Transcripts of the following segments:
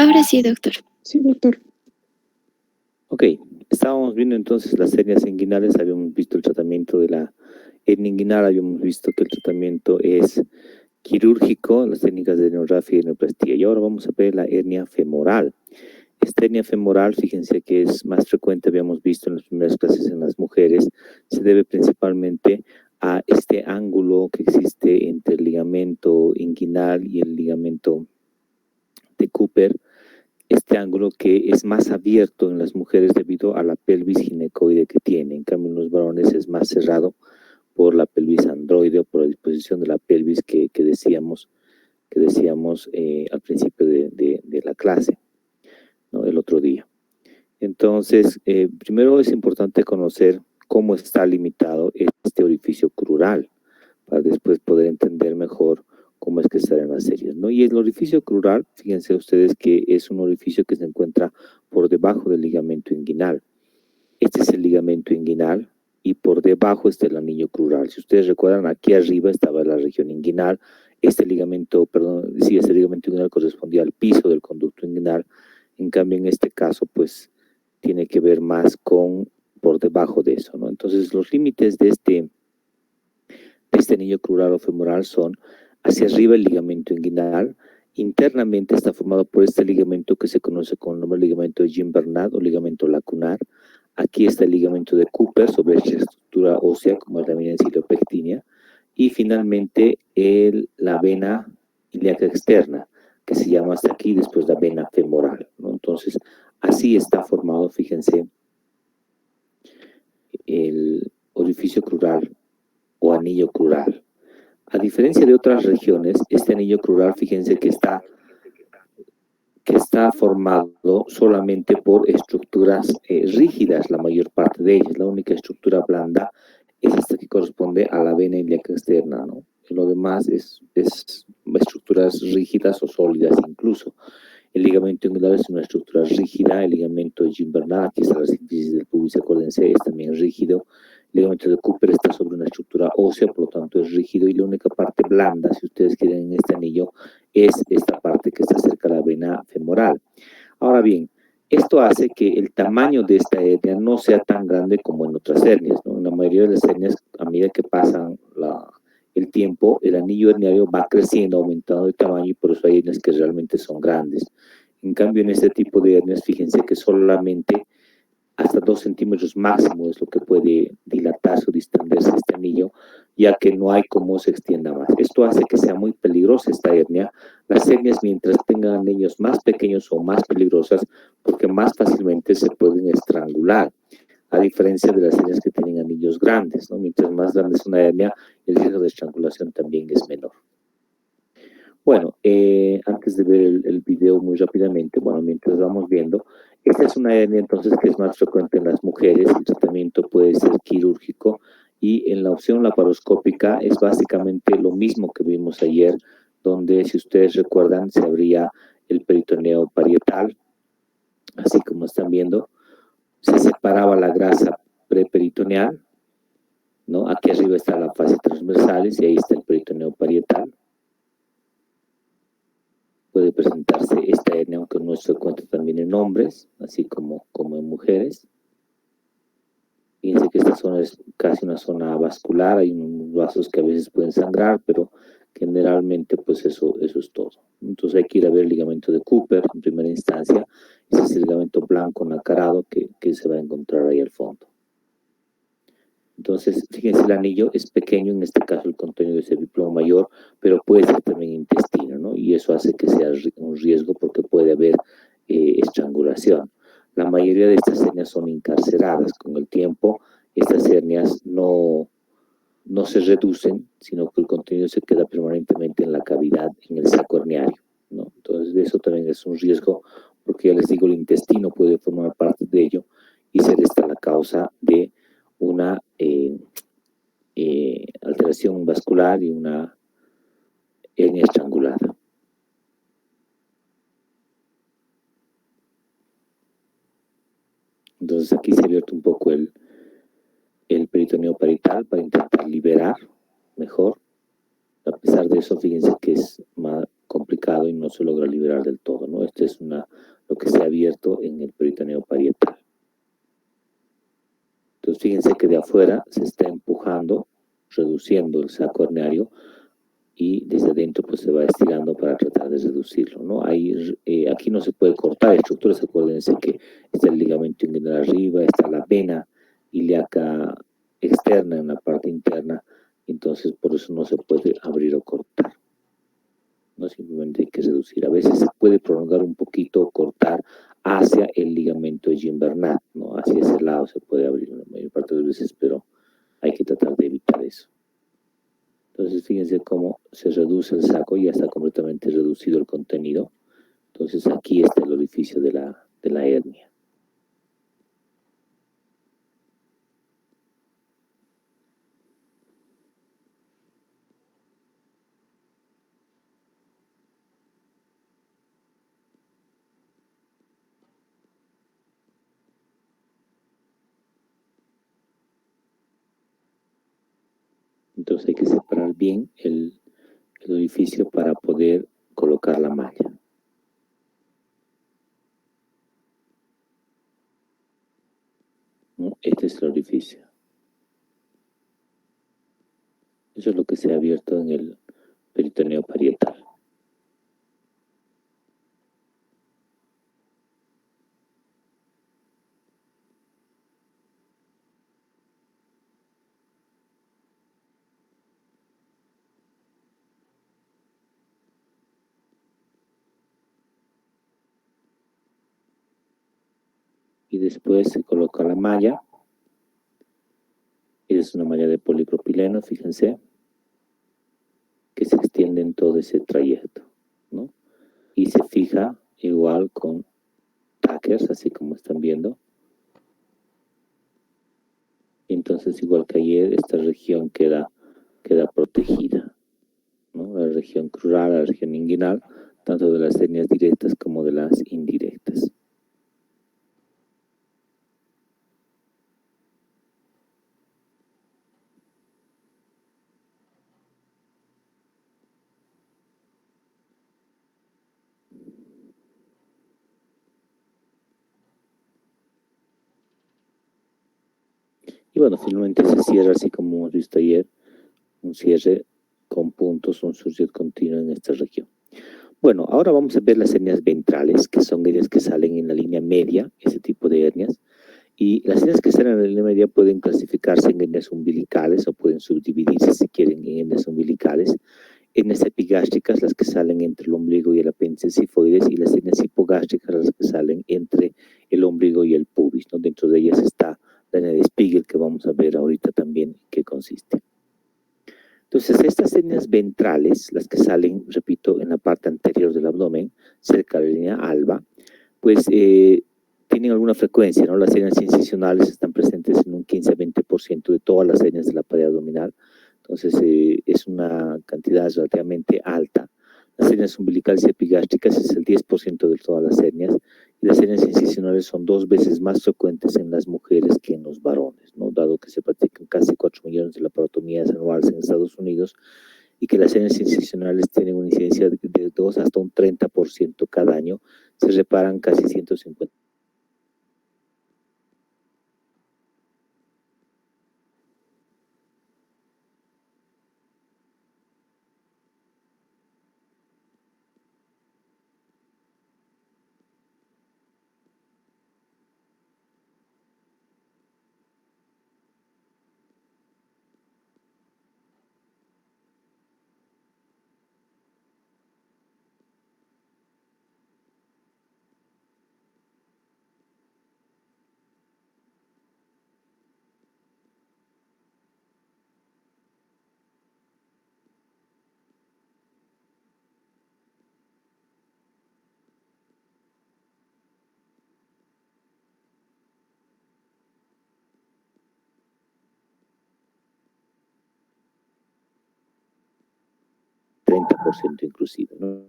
Ahora sí, doctor. Sí, doctor. Ok, estábamos viendo entonces las hernias inguinales, habíamos visto el tratamiento de la hernia inguinal, habíamos visto que el tratamiento es quirúrgico, las técnicas de herniorrafia y hernioplastia. Y ahora vamos a ver la hernia femoral. Esta hernia femoral, fíjense que es más frecuente, habíamos visto en las primeras clases en las mujeres, se debe principalmente a este ángulo que existe entre el ligamento inguinal y el ligamento de Cooper, este ángulo que es más abierto en las mujeres debido a la pelvis ginecoide que tiene. En cambio, en los varones es más cerrado por la pelvis androide o por la disposición de la pelvis que decíamos al principio de la clase, ¿no? El otro día. Entonces, primero es importante conocer cómo está limitado este orificio crural para después poder entender mejor cómo es que salen las series, ¿no? Y el orificio crural, fíjense ustedes que es un orificio que se encuentra por debajo del ligamento inguinal. Este es el ligamento inguinal y por debajo está el anillo crural. Si ustedes recuerdan, aquí arriba estaba la región inguinal. Este ligamento inguinal correspondía al piso del conducto inguinal. En cambio, en este caso, pues, tiene que ver más con por debajo de eso, ¿no? Entonces, los límites de este anillo crural o femoral son hacia arriba el ligamento inguinal, internamente está formado por este ligamento que se conoce con el nombre de ligamento de Gimbernat o ligamento lacunar. Aquí está el ligamento de Cooper sobre esta estructura ósea como es la eminencia iliopectínea, y finalmente la vena ilíaca externa, que se llama hasta aquí, después la vena femoral, ¿no? Entonces, así está formado, fíjense, el orificio crural o anillo crural. A diferencia de otras regiones, este anillo crural, fíjense que está formado solamente por estructuras rígidas, la mayor parte de ellas. La única estructura blanda es esta que corresponde a la vena ilíaca externa, ¿no? Lo demás es estructuras rígidas o sólidas incluso. El ligamento inguinal es una estructura rígida, el ligamento de Gimbernat, aquí está la síntesis del pubis, acuérdense, es también rígido. El ligamento de Cooper está sobre una estructura ósea, por lo tanto es rígido, y la única parte blanda, si ustedes quieren, en este anillo, es esta parte que está cerca de la vena femoral. Ahora bien, esto hace que el tamaño de esta hernia no sea tan grande como en otras hernias, ¿no? En la mayoría de las hernias, a medida que pasan el tiempo, el anillo herniario va creciendo, aumentando de tamaño, y por eso hay hernias que realmente son grandes. En cambio, en este tipo de hernias, fíjense que solamente hasta 2 centímetros máximo es lo que puede dilatarse o distenderse este anillo, ya que no hay cómo se extienda más. Esto hace que sea muy peligrosa esta hernia. Las hernias, mientras tengan anillos más pequeños, son más peligrosas porque más fácilmente se pueden estrangular, a diferencia de las hernias que tienen anillos grandes, ¿no? Mientras más grande es una hernia, el riesgo de estrangulación también es menor. Bueno, antes de ver el video muy rápidamente, bueno, mientras vamos viendo, esta es una hernia entonces que es más frecuente en las mujeres. El tratamiento puede ser quirúrgico y en la opción laparoscópica es básicamente lo mismo que vimos ayer, donde, si ustedes recuerdan, se abría el peritoneo parietal, así como están viendo, se separaba la grasa preperitoneal, ¿no? Aquí arriba está la fase transversales y ahí está el peritoneo parietal. Puede presentarse esta hernia, aunque no es frecuente también en hombres, así como en mujeres. Fíjense que esta zona es casi una zona vascular, hay unos vasos que a veces pueden sangrar, pero generalmente pues eso es todo. Entonces hay que ir a ver el ligamento de Cooper en primera instancia. Ese es el ligamento blanco nacarado que se va a encontrar ahí al fondo. Entonces, fíjense, el anillo es pequeño, en este caso el contenido es el cerviplomo mayor, pero puede ser también intestino, ¿no? Y eso hace que sea un riesgo porque puede haber estrangulación. La mayoría de estas hernias son encarceradas. Con el tiempo, estas hernias no se reducen, sino que el contenido se queda permanentemente en la cavidad, en el saco herniario, ¿no? Entonces, eso también es un riesgo, porque ya les digo, el intestino puede formar parte de ello y ser esta la causa de una alteración vascular y una hernia estrangulada. Entonces aquí se ha abierto un poco el peritoneo parietal para intentar liberar mejor. A pesar de eso, fíjense que es complicado y no se logra liberar del todo, ¿no? Esto es lo que se ha abierto en el peritoneo parietal. Entonces, fíjense que de afuera se está empujando, reduciendo el saco herniario, y desde adentro pues se va estirando para tratar de reducirlo, ¿no? Aquí no se puede cortar estructuras, acuérdense que está el ligamento inguinal arriba, está la vena ilíaca externa en la parte interna, entonces por eso no se puede abrir o cortar, no, simplemente hay que reducir. A veces se puede prolongar un poquito o cortar hacia el ligamento invernal, ¿no? Hacia ese lado se puede abrir la mayor parte de las veces, pero hay que tratar de evitar eso. Entonces, fíjense cómo se reduce el saco, ya está completamente reducido el contenido. Entonces, aquí está el orificio de la hernia. Entonces, hay que separar bien el orificio para poder colocar la malla. ¿No? Este es el orificio. Eso es lo que se ha abierto en el peritoneo parietal. Y después se coloca la malla. Es una malla de polipropileno, fíjense, que se extiende en todo ese trayecto, ¿no? Y se fija igual con tackers, así como están viendo. Entonces, igual que ayer, esta región queda protegida, ¿no? La región crural, la región inguinal, tanto de las hernias directas como de las indirectas. Y bueno, finalmente se cierra así como hemos visto ayer, un cierre con puntos, un surgir continuo en esta región. Bueno, ahora vamos a ver las hernias ventrales, que son hernias que salen en la línea media, ese tipo de hernias. Y las hernias que salen en la línea media pueden clasificarse en hernias umbilicales o pueden subdividirse, si quieren, en hernias umbilicales. Hernias epigástricas, las que salen entre el ombligo y el apéndice sifoides, y las hernias hipogástricas, las que salen entre el ombligo y el pubis, ¿no? Dentro de ellas está la hernia de Spiegel, que vamos a ver ahorita también en qué consiste. Entonces, estas hernias ventrales, las que salen, repito, en la parte anterior del abdomen, cerca de la línea alba, pues tienen alguna frecuencia, ¿no? Las hernias incisionales están presentes en un 15-20% de todas las hernias de la pared abdominal, entonces es una cantidad relativamente alta. Las hernias umbilicales y epigástricas es el 10% de todas las hernias, y las hernias incisionales son 2 veces más frecuentes en las mujeres que en los varones, ¿no? Dado que se practican casi 4 millones de laparotomías anuales en Estados Unidos, y que las hernias incisionales tienen una incidencia de 2 hasta un 30% cada año, se reparan casi 150. %, inclusive, ¿no?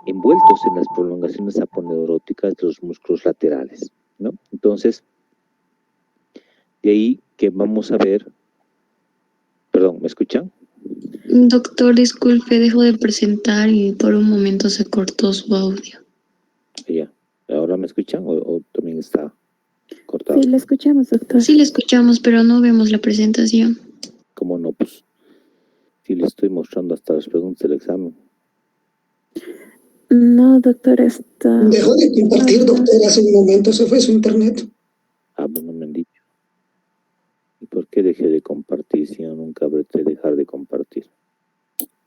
envueltos en las prolongaciones aponeuróticas de los músculos laterales, ¿no? Entonces, de ahí que vamos a ver, perdón, ¿me escuchan? Doctor, disculpe, dejo de presentar y por un momento se cortó su audio. Ya, ¿ahora me escuchan o también está cortado? Sí, le escuchamos, doctor. Sí, le escuchamos, pero no vemos la presentación. ¿Cómo no? Pues sí le estoy mostrando hasta las preguntas del examen. No, doctor, está... Dejó de compartir, doctor, hace un momento, se fue su internet. Ah, pues no me han dicho. ¿Y por qué dejé de compartir si yo nunca habré de dejar de compartir?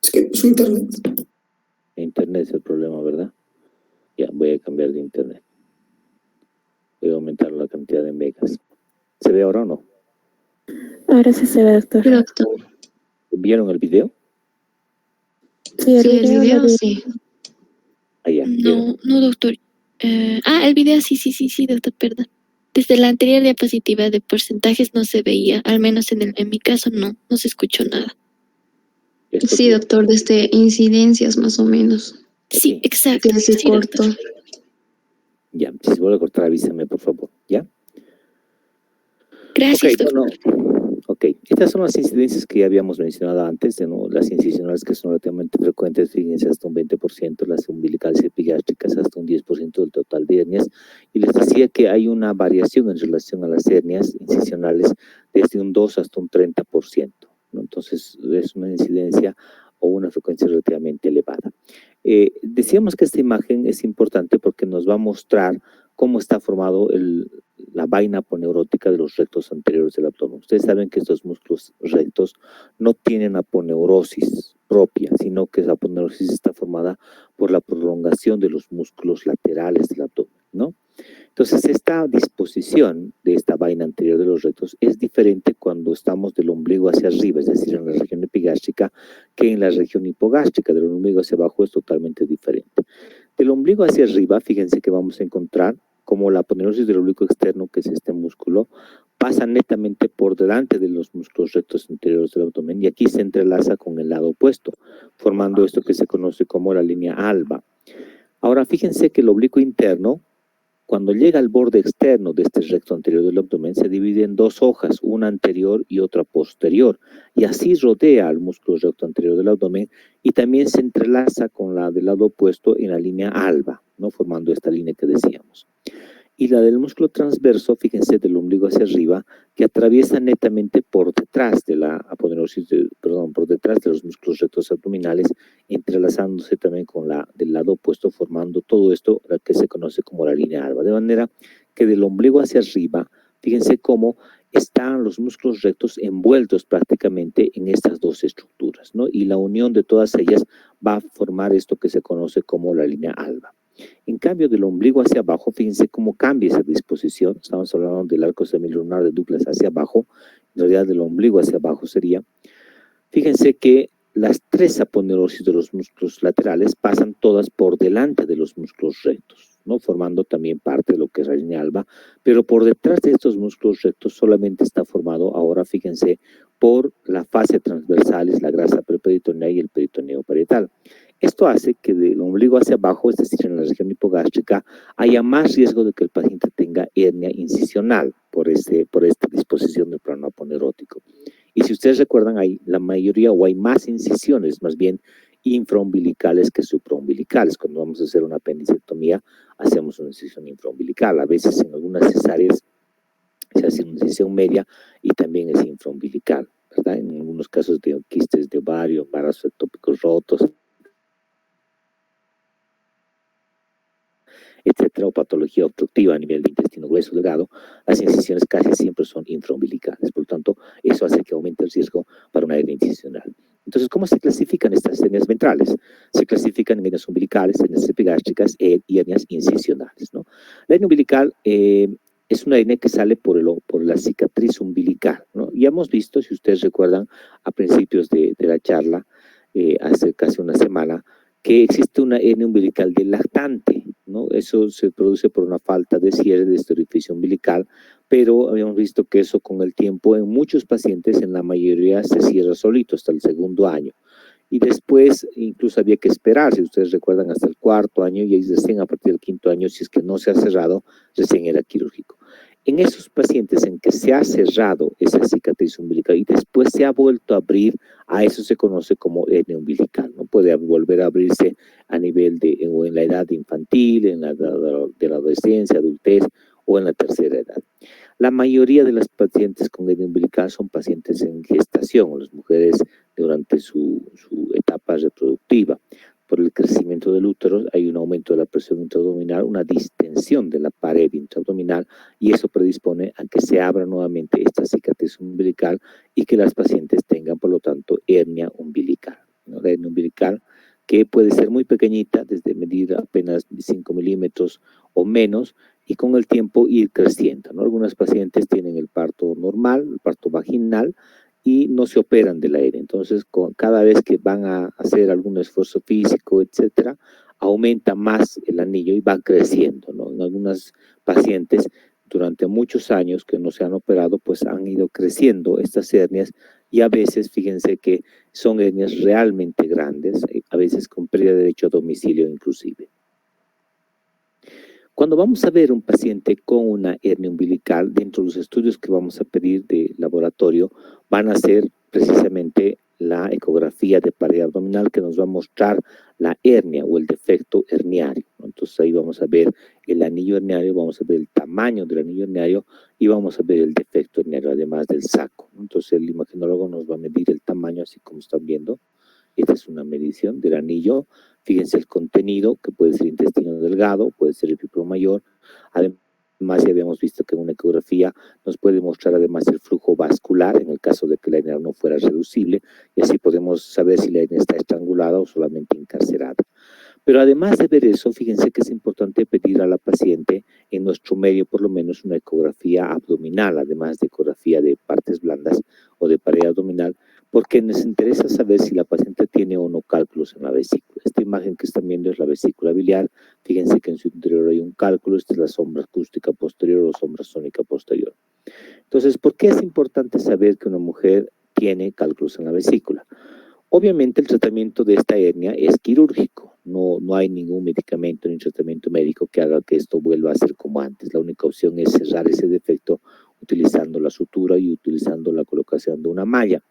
Es que su internet. Internet es el problema, ¿verdad? Ya, voy a cambiar de internet. Voy a aumentar la cantidad de megas. ¿Se ve ahora o no? Ahora sí se ve, doctor. Sí, doctor. ¿Vieron el video? Sí, Sí, el video lo vi. sí. Ah, ya, ¿vieron? No, doctor. El video sí, doctor, perdón. Desde la anterior diapositiva de porcentajes no se veía, al menos en mi caso no se escuchó nada. ¿Esto Sí, qué? doctor, desde incidencias más o menos. Sí, Ok. exacto. Que se Sí, cortó. doctor. Ya, si se vuelve a cortar, avísame, por favor. ¿Ya? Gracias, Ok, doctor. bueno, ok. Estas son las incidencias que ya habíamos mencionado antes, ¿no? Las incisionales que son relativamente frecuentes, fíjense, hasta un 20%, las umbilicales y epigástricas hasta un 10% del total de hernias. Y les decía que hay una variación en relación a las hernias incisionales desde un 2 hasta un 30%, ¿no? Entonces, es una incidencia o una frecuencia relativamente elevada. Decíamos que esta imagen es importante porque nos va a mostrar cómo está formado la vaina aponeurótica de los rectos anteriores del abdomen. Ustedes saben que estos músculos rectos no tienen aponeurosis propia, sino que la aponeurosis está formada por la prolongación de los músculos laterales del abdomen, ¿no? Entonces, esta disposición de esta vaina anterior de los rectos es diferente cuando estamos del ombligo hacia arriba, es decir, en la región epigástrica, que en la región hipogástrica. Del ombligo hacia abajo es totalmente diferente. Del ombligo hacia arriba, fíjense que vamos a encontrar como la aponeurosis del oblicuo externo, que es este músculo, pasa netamente por delante de los músculos rectos anteriores del abdomen y aquí se entrelaza con el lado opuesto, formando esto que se conoce como la línea alba. Ahora, fíjense que el oblicuo interno, cuando llega al borde externo de este recto anterior del abdomen, se divide en dos hojas, una anterior y otra posterior, y así rodea al músculo recto anterior del abdomen y también se entrelaza con la del lado opuesto en la línea alba, ¿no? Formando esta línea que decíamos. Y la del músculo transverso, fíjense, del ombligo hacia arriba, que atraviesa netamente por detrás de la aponeurosis, por detrás de los músculos rectos abdominales, entrelazándose también con la del lado opuesto, formando todo esto que se conoce como la línea alba. De manera que del ombligo hacia arriba, fíjense cómo están los músculos rectos envueltos prácticamente en estas dos estructuras, ¿no? Y la unión de todas ellas va a formar esto que se conoce como la línea alba. En cambio, del ombligo hacia abajo, fíjense cómo cambia esa disposición. Estamos hablando del arco semilunar de Douglas hacia abajo. En realidad, del ombligo hacia abajo sería. Fíjense que las tres aponeurosis de los músculos laterales pasan todas por delante de los músculos rectos, ¿no? Formando también parte de lo que es la línea alba, pero por detrás de estos músculos rectos solamente está formado ahora, fíjense, por la fase transversal, es la grasa preperitoneal y el peritoneo parietal. Esto hace que del ombligo hacia abajo, es decir, en la región hipogástrica, haya más riesgo de que el paciente tenga hernia incisional por esta disposición del plano aponeurótico. Y si ustedes recuerdan, hay la mayoría o hay más incisiones, más bien infraumbilicales que supraumbilicales. Cuando vamos a hacer una apendicectomía, hacemos una incisión infraumbilical. A veces en algunas cesáreas se hace una incisión media y también es infraumbilical, ¿verdad? En algunos casos de quistes de ovario, embarazos ectópicos rotos, etcétera, o patología obstructiva a nivel de intestino grueso delgado, las incisiones casi siempre son infraumbilicales. Por lo tanto, eso hace que aumente el riesgo para una hernia incisional. Entonces, ¿cómo se clasifican estas hernias ventrales? Se clasifican en hernias umbilicales, hernias epigástricas y hernias incisionales, ¿no? La hernia umbilical es una hernia que sale por la cicatriz umbilical, ¿no? Ya hemos visto, si ustedes recuerdan, a principios de la charla, hace casi una semana, que existe una hernia umbilical del lactante, ¿no? Eso se produce por una falta de cierre de este orificio umbilical, pero habíamos visto que eso con el tiempo en muchos pacientes, en la mayoría, se cierra solito hasta el segundo año. y después incluso había que esperar, si ustedes recuerdan, hasta el 4.º año, y ahí recién a partir del 5.º año, si es que no se ha cerrado, recién era quirúrgico. En esos pacientes en que se ha cerrado esa cicatriz umbilical y después se ha vuelto a abrir, a eso se conoce como hernia umbilical, ¿no? Puede volver a abrirse a nivel de, o en la edad infantil, en la edad de la adolescencia, adultez o en la tercera edad. La mayoría de las pacientes con hernia umbilical son pacientes en gestación, o las mujeres durante su etapa reproductiva. Por el crecimiento del útero hay un aumento de la presión intraabdominal, una distensión de la pared intraabdominal, y eso predispone a que se abra nuevamente esta cicatriz umbilical y que las pacientes tengan, por lo tanto, hernia umbilical, ¿no? La hernia umbilical, que puede ser muy pequeñita, desde medir apenas 5 milímetros o menos, y con el tiempo ir creciendo, ¿no? Algunas pacientes tienen el parto normal, el parto vaginal, y no se operan de la hernia. Entonces, cada vez que van a hacer algún esfuerzo físico, etcétera, aumenta más el anillo y va creciendo, ¿no? En algunas pacientes, durante muchos años que no se han operado, pues han ido creciendo estas hernias, y a veces, fíjense que son hernias realmente grandes, a veces con pérdida de derecho a domicilio inclusive. Cuando vamos a ver un paciente con una hernia umbilical, dentro de los estudios que vamos a pedir de laboratorio, van a ser precisamente la ecografía de pared abdominal, que nos va a mostrar la hernia o el defecto herniario, ¿no? Entonces ahí vamos a ver el anillo herniario, vamos a ver el tamaño del anillo herniario y vamos a ver el defecto herniario, además del saco, ¿no? Entonces el imagenólogo nos va a medir el tamaño, así como están viendo. Esta es una medición del anillo. Fíjense el contenido, que puede ser intestino delgado, puede ser epíplomo mayor. Además, ya habíamos visto que una ecografía nos puede mostrar además el flujo vascular, en el caso de que la hernia no fuera reducible, y así podemos saber si la hernia está estrangulada o solamente encarcerada. Pero además de ver eso, fíjense que es importante pedir a la paciente, en nuestro medio por lo menos, una ecografía abdominal, además de ecografía de partes blandas o de pared abdominal, porque nos interesa saber si la paciente tiene o no cálculos en la vesícula. Esta imagen que están viendo es la vesícula biliar. Fíjense que en su interior hay un cálculo. Esta es la sombra acústica posterior o sombra sónica posterior. Entonces, ¿por qué es importante saber que una mujer tiene cálculos en la vesícula? Obviamente el tratamiento de esta hernia es quirúrgico. No hay ningún medicamento ni tratamiento médico que haga que esto vuelva a ser como antes. La única opción es cerrar ese defecto utilizando la sutura y utilizando la colocación de una malla.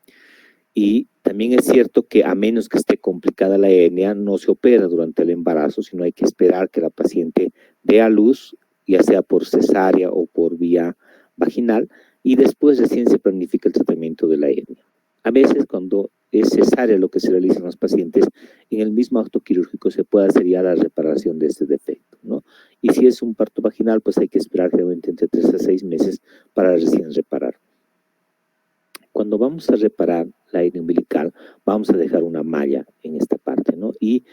Y también es cierto que a menos que esté complicada la hernia, no se opera durante el embarazo, sino hay que esperar que la paciente dé a luz, ya sea por cesárea o por vía vaginal, y después recién se planifica el tratamiento de la hernia. A veces, cuando es cesárea lo que se realiza en los pacientes, en el mismo acto quirúrgico se puede hacer ya la reparación de este defecto, ¿no? Y si es un parto vaginal, pues hay que esperar generalmente entre 3 a 6 meses para recién reparar. Cuando vamos a reparar la hernia umbilical, vamos a dejar una malla en esta parte, ¿no? Y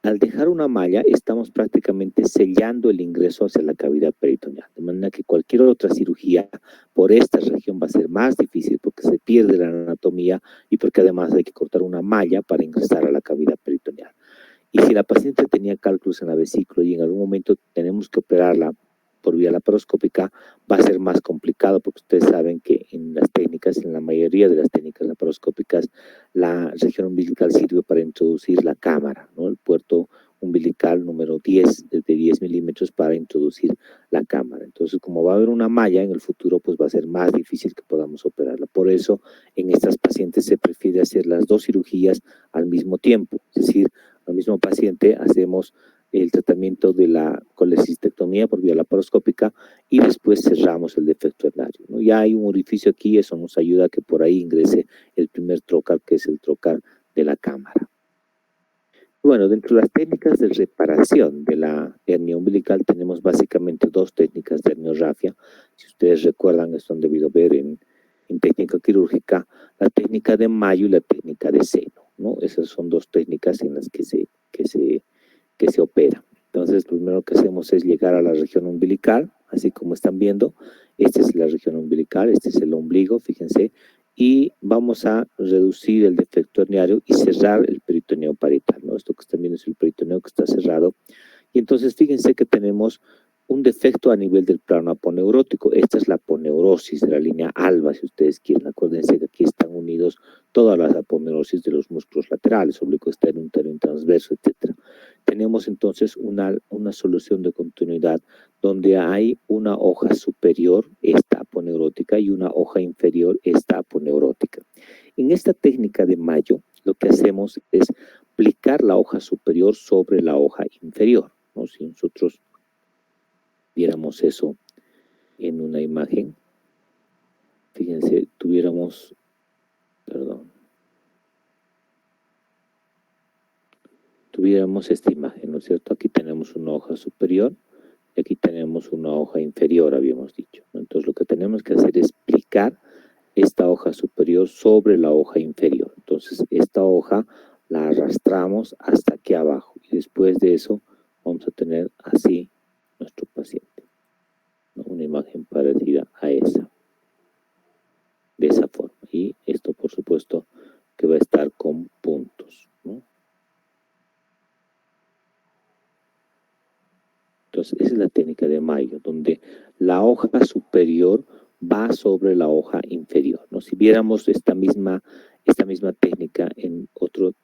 al dejar una malla, estamos prácticamente sellando el ingreso hacia la cavidad peritoneal, de manera que cualquier otra cirugía por esta región va a ser más difícil porque se pierde la anatomía y porque además hay que cortar una malla para ingresar a la cavidad peritoneal. Y si la paciente tenía cálculos en la vesícula y en algún momento tenemos que operarla por vía laparoscópica, va a ser más complicado porque ustedes saben que en las técnicas, en la mayoría de las técnicas laparoscópicas, la región umbilical sirve para introducir la cámara, ¿no? El puerto umbilical número 10, de 10 milímetros para introducir la cámara. Entonces, como va a haber una malla en el futuro, pues va a ser más difícil que podamos operarla. Por eso, en estas pacientes se prefiere hacer las dos cirugías al mismo tiempo. Es decir, al mismo paciente hacemos el tratamiento de la colecistectomía por vía laparoscópica y después cerramos el defecto hernario, ¿no? Ya hay un orificio aquí, eso nos ayuda a que por ahí ingrese el primer trocar, que es el trocar de la cámara. Bueno, dentro de las técnicas de reparación de la hernia umbilical tenemos básicamente dos técnicas de herniorrafia. Si ustedes recuerdan, esto han debido ver en técnica quirúrgica, la técnica de Mayo y la técnica de seno, ¿no? Esas son dos técnicas en las que se opera. Entonces, lo primero que hacemos es llegar a la región umbilical, así como están viendo. Esta es la región umbilical, este es el ombligo, fíjense, y vamos a reducir el defecto herniario y cerrar el peritoneo parietal, ¿no? Esto que están viendo es el peritoneo que está cerrado. Y entonces, fíjense que tenemos un defecto a nivel del plano aponeurótico. Esta es la aponeurosis de la línea alba, si ustedes quieren. Acuérdense que aquí están contenidos, todas las aponerosis de los músculos laterales, oblicuo externo, interno, transverso, etc. Tenemos entonces una solución de continuidad donde hay una hoja superior, esta aponeurótica, y una hoja inferior, esta aponeurótica. En esta técnica de Mayo, lo que hacemos es aplicar la hoja superior sobre la hoja inferior, ¿no? Si nosotros viéramos eso en una imagen, fíjense, tuviéramos esta imagen, ¿no es cierto? Aquí tenemos una hoja superior y aquí tenemos una hoja inferior, habíamos dicho, ¿no? Entonces lo que tenemos que hacer es aplicar esta hoja superior sobre la hoja inferior. Entonces esta hoja la arrastramos hasta aquí abajo y después de eso vamos a tener así nuestro paciente, ¿no? Una imagen parecida a esa, de esa forma. Y esto por supuesto que va a estar con puntos, ¿no? Entonces esa es la técnica de Mayo, donde la hoja superior va sobre la hoja inferior, ¿no? Si viéramos esta misma técnica en otro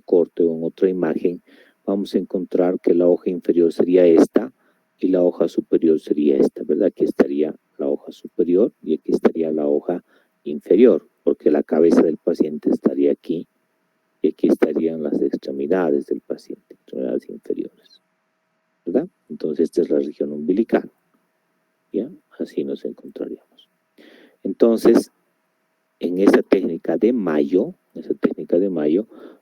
corte o en otra imagen, vamos a encontrar que la hoja inferior sería esta y la hoja superior sería esta, ¿verdad? Aquí estaría la hoja superior y aquí estaría la hoja inferior, porque la cabeza del paciente estaría aquí y aquí estarían las extremidades del paciente, extremidades inferiores, ¿verdad? Entonces esta es la región umbilical, ¿ya? Así nos encontraríamos. Entonces, en esa técnica de Mayo,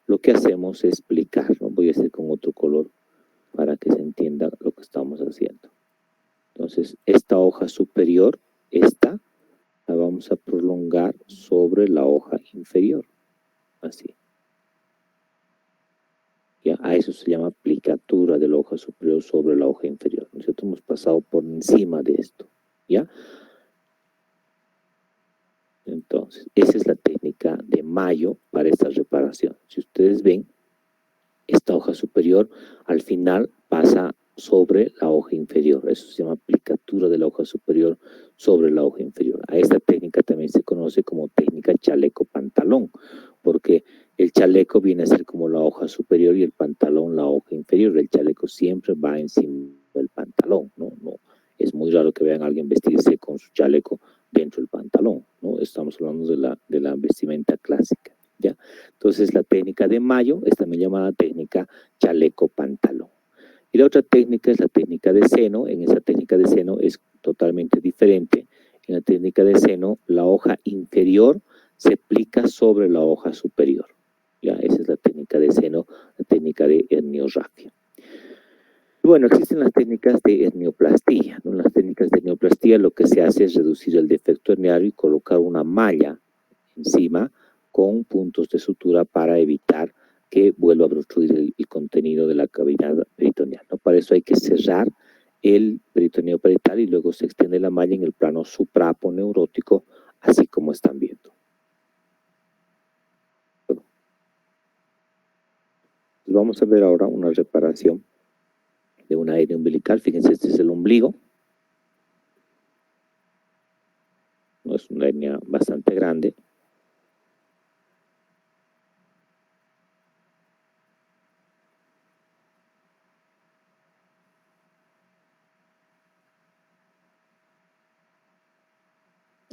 lo que hacemos es explicar, ¿no? Voy a hacer con otro color para que se entienda lo que estamos haciendo. Entonces, esta hoja superior, esta, la vamos a prolongar sobre la hoja inferior, así. ¿Ya? A eso se llama aplicatura de la hoja superior sobre la hoja inferior. Nosotros hemos pasado por encima de esto, ¿ya? Entonces, esa es la técnica de Mayo para esta reparación. Si ustedes ven, esta hoja superior al final pasa sobre la hoja inferior. Eso se llama aplicatura de la hoja superior sobre la hoja inferior. A esta técnica también se conoce como técnica chaleco-pantalón, porque el chaleco viene a ser como la hoja superior y el pantalón la hoja inferior. El chaleco siempre va encima del pantalón, ¿no? Es muy raro que vean a alguien vestirse con su chaleco dentro del pantalón, ¿no? Estamos hablando de la vestimenta clásica, ¿ya? Entonces la técnica de Mayo es también llamada técnica chaleco-pantalón. Y la otra técnica es la técnica de seno. En esa técnica de seno es totalmente diferente. En la técnica de seno, la hoja inferior se aplica sobre la hoja superior. Ya, esa es la técnica de seno, la técnica de herniorrafia. Bueno, existen las técnicas de hernioplastia, ¿no? Las técnicas de hernioplastia lo que se hace es reducir el defecto herniario y colocar una malla encima con puntos de sutura para evitar que vuelva a obstruir el contenido de la cavidad peritoneal, ¿no? Para eso hay que cerrar el peritoneo parietal y luego se extiende la malla en el plano supraponeurótico, así como están viendo. Bueno, vamos a ver ahora una reparación de una hernia umbilical. Fíjense, este es el ombligo. No es una hernia bastante grande.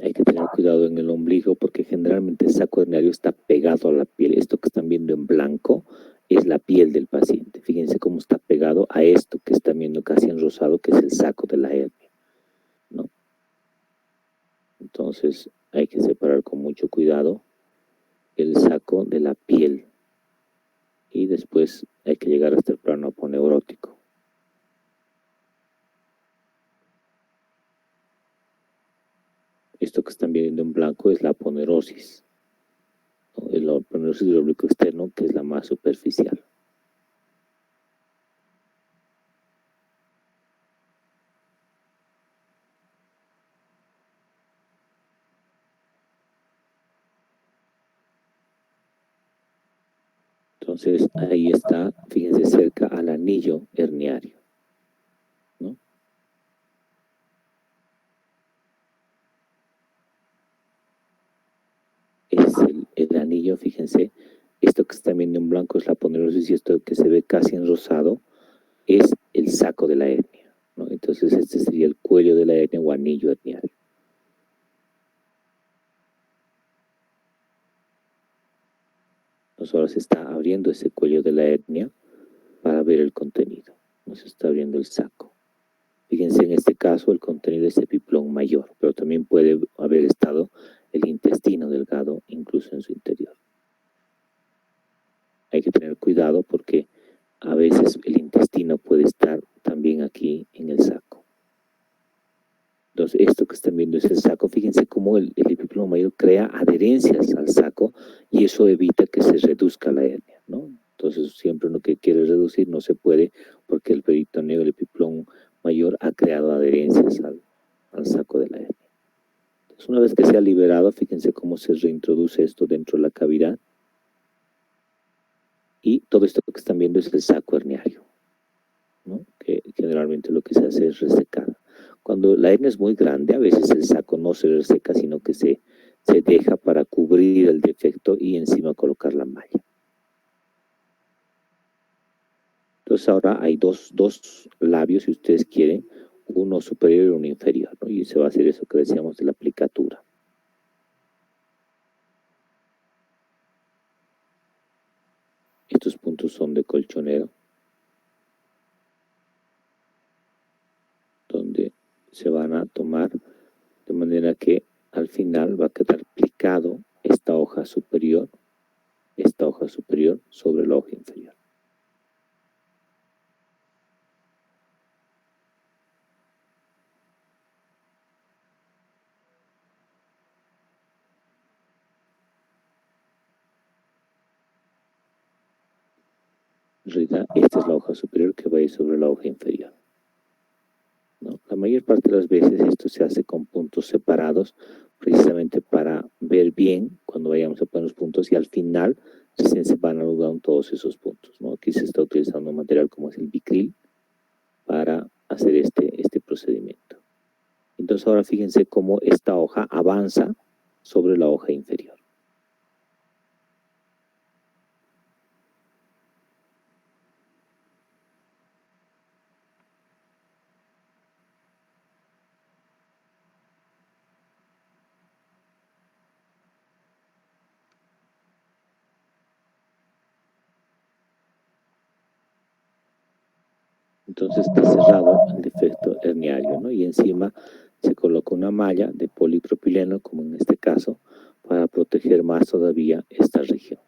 Hay que tener cuidado en el ombligo porque generalmente el saco herniario está pegado a la piel. Esto que están viendo en blanco es la piel del paciente. Fíjense cómo está pegado a esto que están viendo casi en rosado, que es el saco de la hernia, ¿no? Entonces hay que separar con mucho cuidado el saco de la piel y después hay que llegar hasta el plano aponeurótico. Esto que están viendo en blanco es la aponerosis, ¿no? La aponerosis del oblicuo externo, que es la más superficial. Entonces ahí está, fíjense, cerca al anillo herniario, ¿no? Es el amarillo, fíjense, esto que están viendo en blanco es la aponeuritis y esto que se ve casi en rosado es el saco de la hernia, ¿no? Entonces este sería el cuello de la hernia o anillo herniario. Entonces ahora se está abriendo ese cuello de la hernia para ver el contenido. No se está abriendo el saco. Fíjense, en este caso el contenido es epiplón mayor, pero también puede haber estado el intestino delgado incluso en su interior. Hay que tener cuidado porque a veces el intestino puede estar también aquí en el saco. Entonces esto que están viendo es el saco. Fíjense cómo el epiplón mayor crea adherencias al saco y eso evita que se reduzca la hernia, ¿no? Entonces siempre uno que quiere reducir no se puede porque el peritoneo, el epiplón mayor ha creado adherencias al saco de la hernia. Entonces una vez que se ha liberado, fíjense cómo se reintroduce esto dentro de la cavidad. Y todo esto que están viendo es el saco herniario, ¿no? Que generalmente lo que se hace es resecar. Cuando la hernia es muy grande, a veces el saco no se reseca, sino que se deja para cubrir el defecto y encima colocar la malla. Entonces ahora hay dos labios, si ustedes quieren, uno superior y uno inferior, ¿no? Y se va a hacer eso que decíamos de la aplicatura. Estos puntos son de colchonero, donde se van a tomar de manera que al final va a quedar plicado esta hoja superior sobre la hoja inferior. En realidad, esta es la hoja superior que va a ir sobre la hoja inferior, ¿no? La mayor parte de las veces esto se hace con puntos separados, precisamente para ver bien cuando vayamos a poner los puntos y al final se van a lograr todos esos puntos, ¿no? Aquí se está utilizando un material como es el Bicril para hacer este procedimiento. Entonces ahora fíjense cómo esta hoja avanza sobre la hoja inferior. Entonces está cerrado el defecto herniario, ¿no? Y encima se coloca una malla de polipropileno, como en este caso, para proteger más todavía esta región.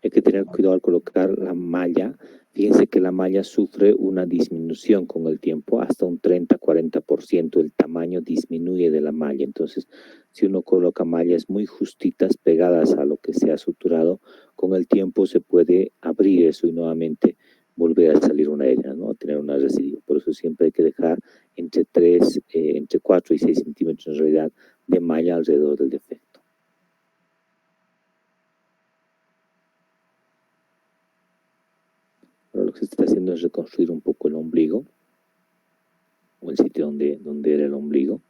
Hay que tener cuidado al colocar la malla. Fíjense que la malla sufre una disminución con el tiempo, hasta un 30-40% el tamaño disminuye de la malla. Entonces, si uno coloca mallas muy justitas, pegadas a lo que se ha suturado, con el tiempo se puede abrir eso y nuevamente volver a salir una hernia, ¿no? A tener una residuo. Por eso siempre hay que dejar entre 4 y 6 centímetros en realidad de malla alrededor del defecto. Pero lo que se está haciendo es reconstruir un poco el ombligo, o el sitio donde era el ombligo.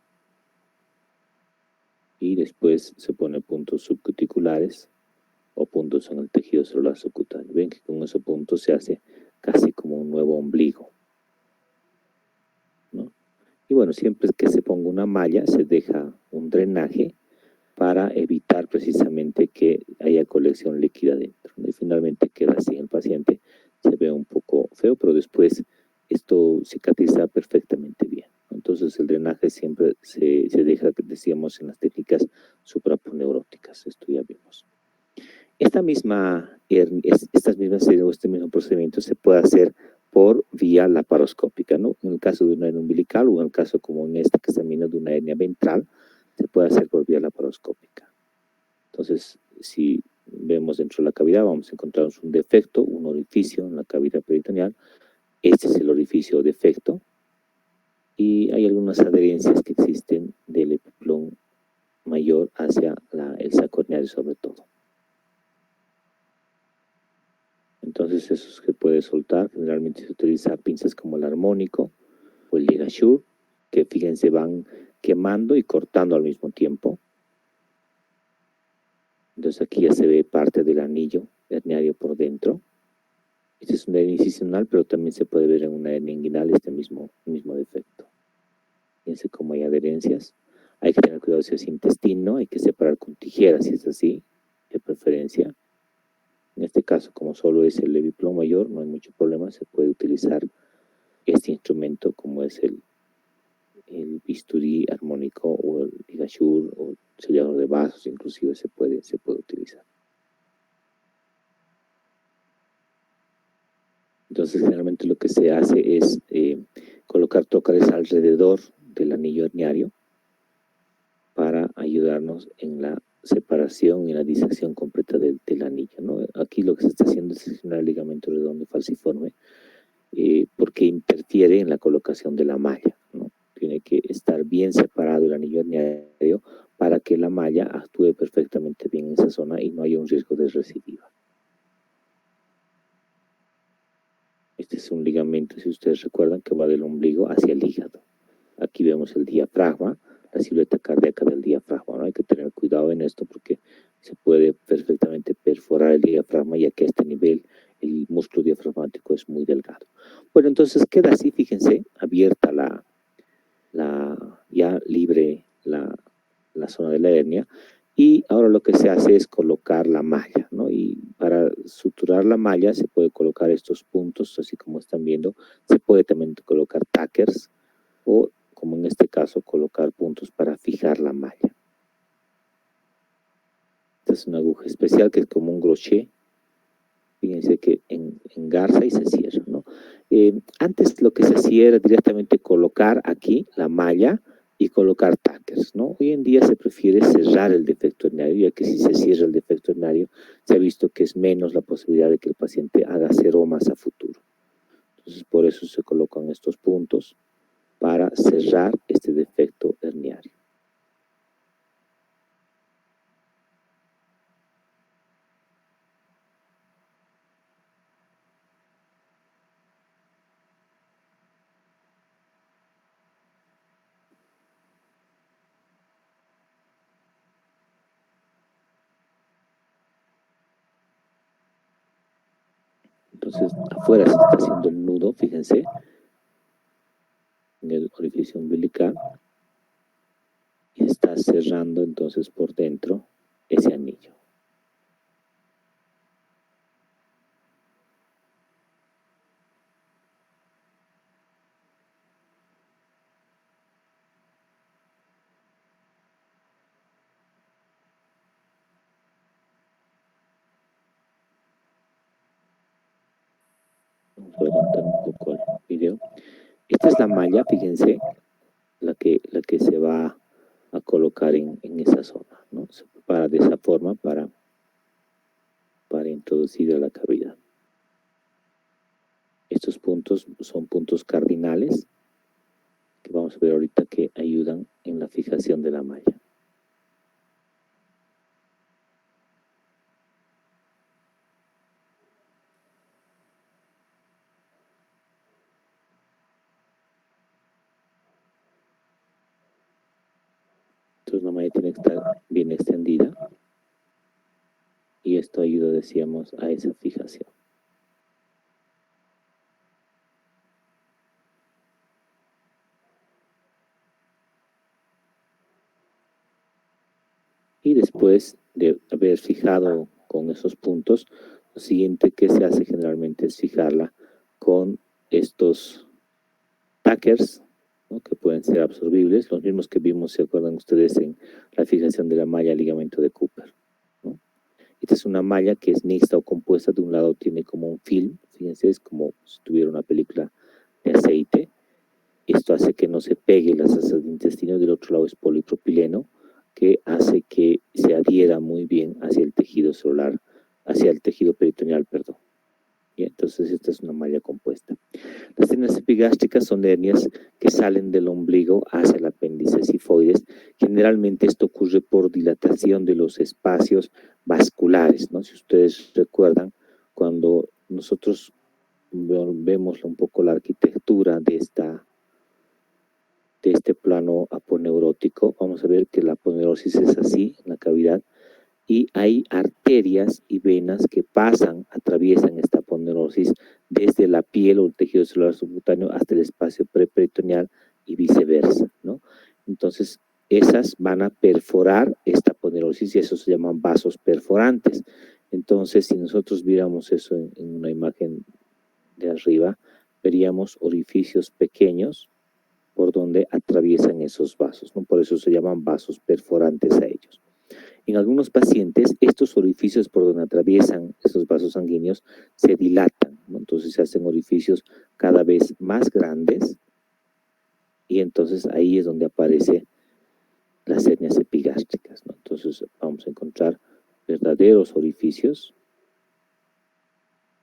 Y después se pone puntos subcuticulares o puntos en el tejido celular subcutáneo. Ven que con esos puntos se hace casi como un nuevo ombligo, ¿no? Y bueno, siempre que se ponga una malla, se deja un drenaje para evitar precisamente que haya colección líquida dentro, ¿no? Y finalmente queda así el paciente. Se ve un poco feo, pero después esto cicatriza perfectamente bien. Entonces el drenaje siempre se deja, decíamos, en las técnicas supraponeuróticas. Esto ya vimos. Este mismo procedimiento se puede hacer por vía laparoscópica, ¿no? En el caso de una hernia umbilical o en el caso como en este que está viendo de una hernia ventral, se puede hacer por vía laparoscópica. Entonces, si vemos dentro de la cavidad, vamos a encontrar un defecto, un orificio en la cavidad peritoneal. Este es el orificio defecto. Y hay algunas adherencias que existen del epiplón mayor hacia el saco herniario sobre todo. Entonces eso se puede soltar. Generalmente se utiliza pinzas como el armónico o el ligashur, que fíjense van quemando y cortando al mismo tiempo. Entonces aquí ya se ve parte del anillo herniario por dentro. Este es una hernia incisional, pero también se puede ver en una hernia inguinal este mismo defecto. Fíjense cómo hay adherencias. Hay que tener cuidado si es intestino, hay que separar con tijeras si es así, de preferencia. En este caso, como solo es el leviplo mayor, no hay mucho problema, se puede utilizar este instrumento como es el bisturí armónico o el ligashur o el sellador de vasos, inclusive se puede utilizar. Entonces, generalmente lo que se hace es colocar tócares alrededor del anillo herniario para ayudarnos en la separación y la disección completa del anillo, ¿no? Aquí lo que se está haciendo es seccionar el ligamento redondo falciforme porque interfiere en la colocación de la malla, ¿no? Tiene que estar bien separado el anillo herniario para que la malla actúe perfectamente bien en esa zona y no haya un riesgo de recidiva. Este es un ligamento, si ustedes recuerdan, que va del ombligo hacia el hígado. Aquí vemos el diafragma, la silueta cardíaca del diafragma, ¿no? Hay que tener cuidado en esto porque se puede perfectamente perforar el diafragma, ya que a este nivel el músculo diafragmático es muy delgado. Bueno, entonces queda así, fíjense, abierta ya libre la zona de la hernia. Y ahora lo que se hace es colocar la malla, ¿no? Y para suturar la malla se puede colocar estos puntos, así como están viendo. Se puede también colocar tackers o, como en este caso, colocar puntos para fijar la malla. Esta es una aguja especial que es como un crochet. Fíjense que engarza y se cierra, ¿no? Antes lo que se hacía era directamente colocar aquí la malla y colocar tackers, ¿no? Hoy en día se prefiere cerrar el defecto herniario, ya que si se cierra el defecto herniario, se ha visto que es menos la posibilidad de que el paciente haga seromas a futuro. Entonces, por eso se colocan estos puntos para cerrar este defecto herniario. Entonces, afuera se está haciendo el nudo, fíjense, en el orificio umbilical, y está cerrando entonces por dentro ese anillo. Vamos a adelantar un poco el video. Esta es la malla, fíjense, la que se va a colocar en esa zona, ¿no? Se prepara de esa forma para introducir a la cavidad. Estos puntos son puntos cardinales que vamos a ver ahorita que ayudan en la fijación de la malla. Entonces la malla tiene que estar bien extendida y esto ayuda, decíamos, a esa fijación. Y después de haber fijado con esos puntos, lo siguiente que se hace generalmente es fijarla con estos tackers, ¿no? Que pueden ser absorbibles, los mismos que vimos, ¿se acuerdan ustedes?, en la fijación de la malla ligamento de Cooper, ¿no? Esta es una malla que es mixta o compuesta. De un lado tiene como un film, fíjense, es como si tuviera una película de aceite. Esto hace que no se pegue las asas de intestino. Del otro lado es polipropileno, que hace que se adhiera muy bien hacia el tejido celular, hacia el tejido peritoneal, perdón. Y entonces esta es una malla compuesta. Las hernias epigástricas son hernias que salen del ombligo hacia el apéndice sifoides. Generalmente esto ocurre por dilatación de los espacios vasculares, ¿no? Si ustedes recuerdan, cuando nosotros vemos un poco la arquitectura de este plano aponeurótico, vamos a ver que la aponeurosis es así, en la cavidad, y hay arterias y venas que atraviesan esta aponeurosis desde la piel o el tejido celular subcutáneo hasta el espacio preperitoneal y viceversa, ¿no? Entonces, esas van a perforar esta aponeurosis y esos se llaman vasos perforantes. Entonces, si nosotros viéramos eso en una imagen de arriba, veríamos orificios pequeños por donde atraviesan esos vasos, ¿no? Por eso se llaman vasos perforantes a ellos. En algunos pacientes, estos orificios por donde atraviesan esos vasos sanguíneos se dilatan, ¿no? Entonces se hacen orificios cada vez más grandes y entonces ahí es donde aparecen las hernias epigástricas, ¿no? Entonces vamos a encontrar verdaderos orificios,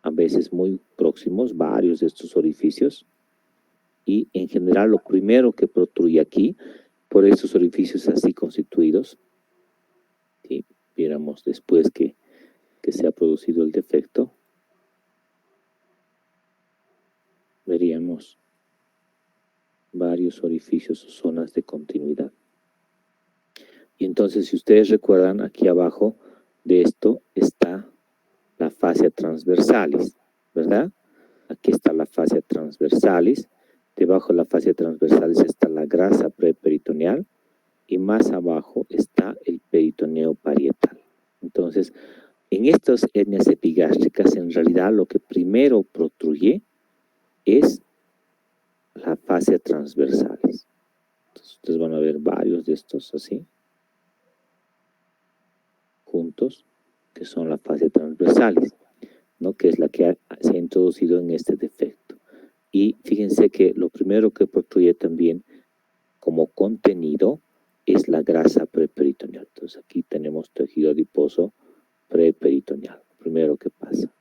a veces muy próximos, varios de estos orificios, y en general lo primero que protruye aquí, por estos orificios así constituidos, si viéramos después que se ha producido el defecto, veríamos varios orificios o zonas de continuidad. Y entonces, si ustedes recuerdan, aquí abajo de esto está la fascia transversalis, ¿verdad? Aquí está la fascia transversalis, debajo de la fascia transversalis está la grasa preperitoneal y más abajo está el peritoneo parietal. Entonces, en estas hernias epigástricas, en realidad lo que primero protruye es la fascia transversalis. Entonces, ustedes van a ver varios de estos así, juntos, que son la fascia transversalis, ¿no? Que es la que se ha introducido en este defecto. Y fíjense que lo primero que protruye también como contenido es la grasa preperitoneal. Entonces aquí tenemos tejido adiposo preperitoneal, lo primero que pasa.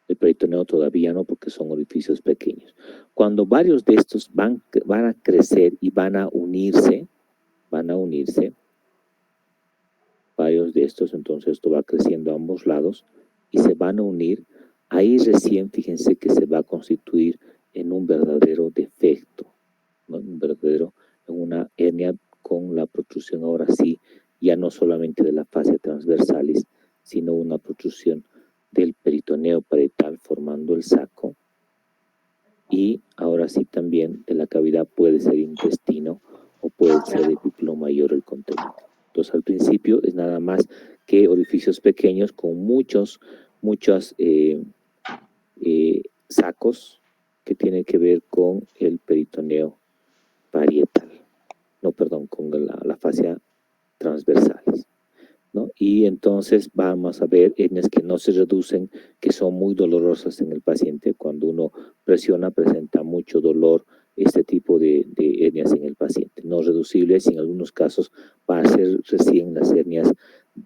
El peritoneo todavía no, porque son orificios pequeños. Cuando varios de estos van a crecer y van a unirse, varios de estos, entonces esto va creciendo a ambos lados y se van a unir, ahí recién fíjense que se va a constituir en un verdadero defecto, ¿no? En una hernia con la protrusión ahora sí, ya no solamente de la fascia transversalis, sino una protrusión del peritoneo parietal formando el saco, y ahora sí también de la cavidad puede ser intestino o puede ser epíclo mayor el contenido. Entonces al principio es nada más que orificios pequeños con muchos sacos que tienen que ver con el peritoneo parietal, con la fascia transversalis, ¿no? Y entonces vamos a ver hernias que no se reducen, que son muy dolorosas en el paciente. Cuando uno presiona presenta mucho dolor este tipo de hernias en el paciente, no reducibles, y en algunos casos van a ser recién las hernias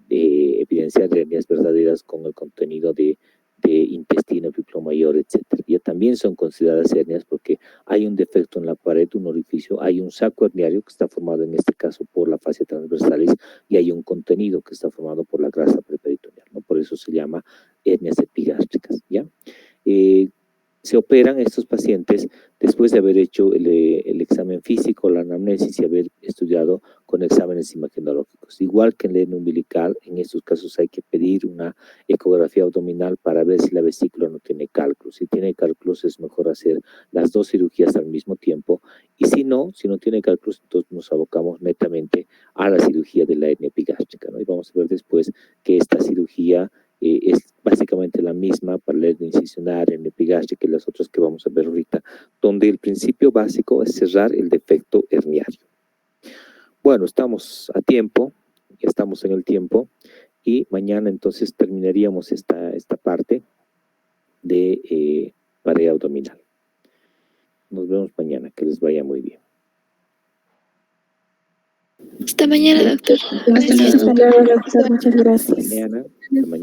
evidenciar hernias verdaderas con el contenido de intestino, epíclo mayor, etc. Ya también son consideradas hernias porque hay un defecto en la pared, un orificio, hay un saco herniario que está formado en este caso por la fascia transversalis y hay un contenido que está formado por la grasa preperitoneal, ¿no? Por eso se llama hernias epigástricas, ¿ya? Se operan estos pacientes después de haber hecho el examen físico, la anamnesis y haber estudiado con exámenes imagenológicos. Igual que en la hernia umbilical, en estos casos hay que pedir una ecografía abdominal para ver si la vesícula no tiene cálculos. Si tiene cálculos es mejor hacer las dos cirugías al mismo tiempo, y si no tiene cálculos, entonces nos abocamos netamente a la cirugía de la hernia epigástrica, ¿no? Y vamos a ver después que esta cirugía es básicamente la misma para la hernia incisional, hernia epigástrica y las otras que vamos a ver ahorita, donde el principio básico es cerrar el defecto herniario. Bueno, estamos a tiempo, ya estamos en el tiempo, y mañana entonces terminaríamos esta parte de pared abdominal. Nos vemos mañana, que les vaya muy bien. Hasta mañana, doctor. Hasta luego, doctor. Muchas gracias. Mañana,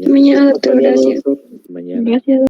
Mañana, doctor, gracias. mañana. Gracias.